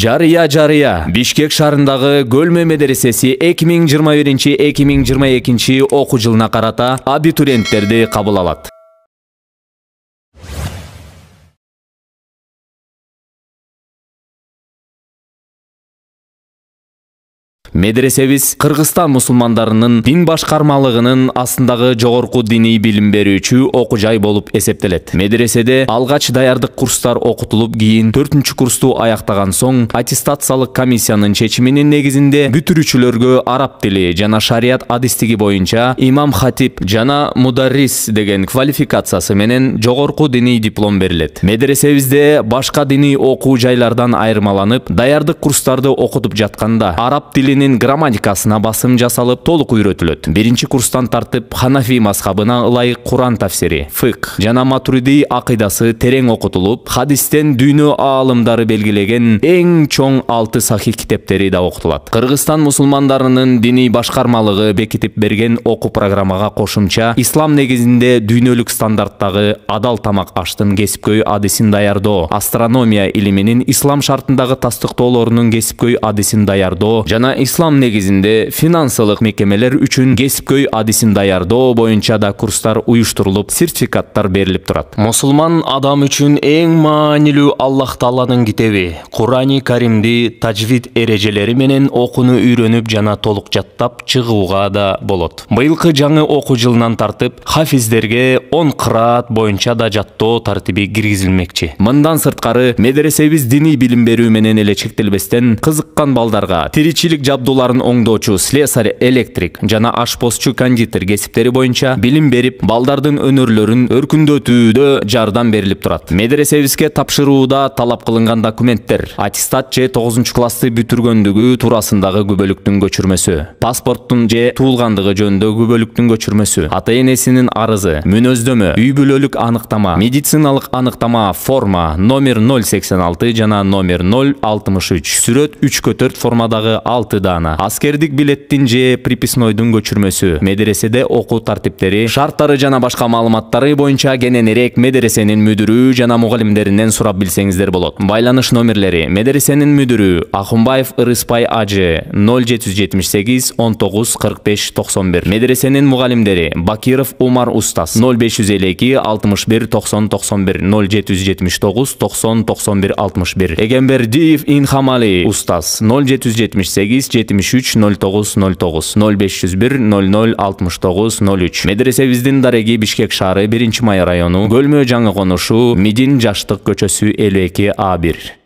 Жарыя. Бишкек шаарындагы Көлмө медресеси 2021-2022 окуу жылына карата абитуриенттерди кабыл алат. Медресебиз Кыргызстан мусулмандарынын дин башкармалыгынын астындагы жогорку диний билим берүүчү окуу жай болуп эсептелет. Медреседе алгач даярдык курстар окутулуп, кийин 4-курсту аяктаган соң аттестациялык комиссиянын чечиминин негизинде бүтүрүүчүлөргө араб тили жана шарият адистиги боюнча имам хатип жана мударрис деген квалификациясы менен жогорку диний диплом берилет. Медресебизде башка диний окуу жайлардан айырмаланып, даярдык курстарды окутуп жатканда араб тилинин грамматикасына басым жасалып толук үйрөтүлөт. 1-курстан тартып Ханафи мазхабына ылайык Куран тафсири, фикх жана матуриди акыйдасы терең окутулуп, хадистен дүйнө аалымдары белгилеген эң чоң 6 сахих китептери да окутулат. Кыргызстан мусулмандарынын диний башкармалыгы бекитип берген окуу программага кошумча ислам негизинде дүйнөлүк стандарттагы адал тамак аштын кесипкөй адисин даярдоо, астрономия илиминин ислам шартындагы тастыктоолорунун кесипкөй адисин даярдоо жана ислам негизинде финансылык мекемелер үчүн кесипкөй адисин даярдоо боюнча да курстар уюштурулуп, сертификаттар берилип турат. Мусулман адам үчүн эң маанилүү Аллах Тааланын китеби Курани Каримди таджвид эрежелери менен окууну үйрөнүп жана толук жаттап чыгууга да болот. Быйылкы жаңы окуу жылынан тартып хафиздерге 10 кыраат боюнча да жаттоо тартиби киргизилмекчи. Мындан сырткары медресебиз диний билим берүү менен эле чектелбестен кызыккан балдарга тиричилик жабдууларын оңдоочу слесарь, электрик жана ашпозчу, кондитер кесиптери боюнча билим берип, балдардын өнөрлөрүн өркүндөтүүдө жардам берилип турат. Медресебизге тапшырууда талап кылынган документтер: аттестат же 9-классты бүтүргөндүгү туурасындагы күбөлүктүн көчүрмөсү, паспорттун же туулгандыгы жөнүндө күбөлүктүн көчүрмөсү, ата-энесинин арызы, мүнөздөмө, үй бүлөлүк аныктама, медициналык аныктама, форма номер 086 жана номер 063, сүрөт 3/4 формадагы 6 дана, аскердик билеттин же приписнойдун көчүрмөсү, медреседе окуу тартиптери, шарттары жана башка маалыматтары боюнча кененирээк медресенин мүдүрү жана мугалимдеринен сурап билсеңиздер болот. Байланыш номерлери: медресенин мүдүрү Акунбаев Ырыспай ажы 0778 19 45 91, медресенин мугалимдери Бакиров Умар устаз 0552 61 90 91 0779 90 91 61, Эгембердиев Инхамали устаз 0778 73 09 09 0501 00 69 03. Медресебиздин дареги Бишкек шаары 1-Май району, Көлмө жаңы конушу, Мидин жаштык көчөсү 52А1.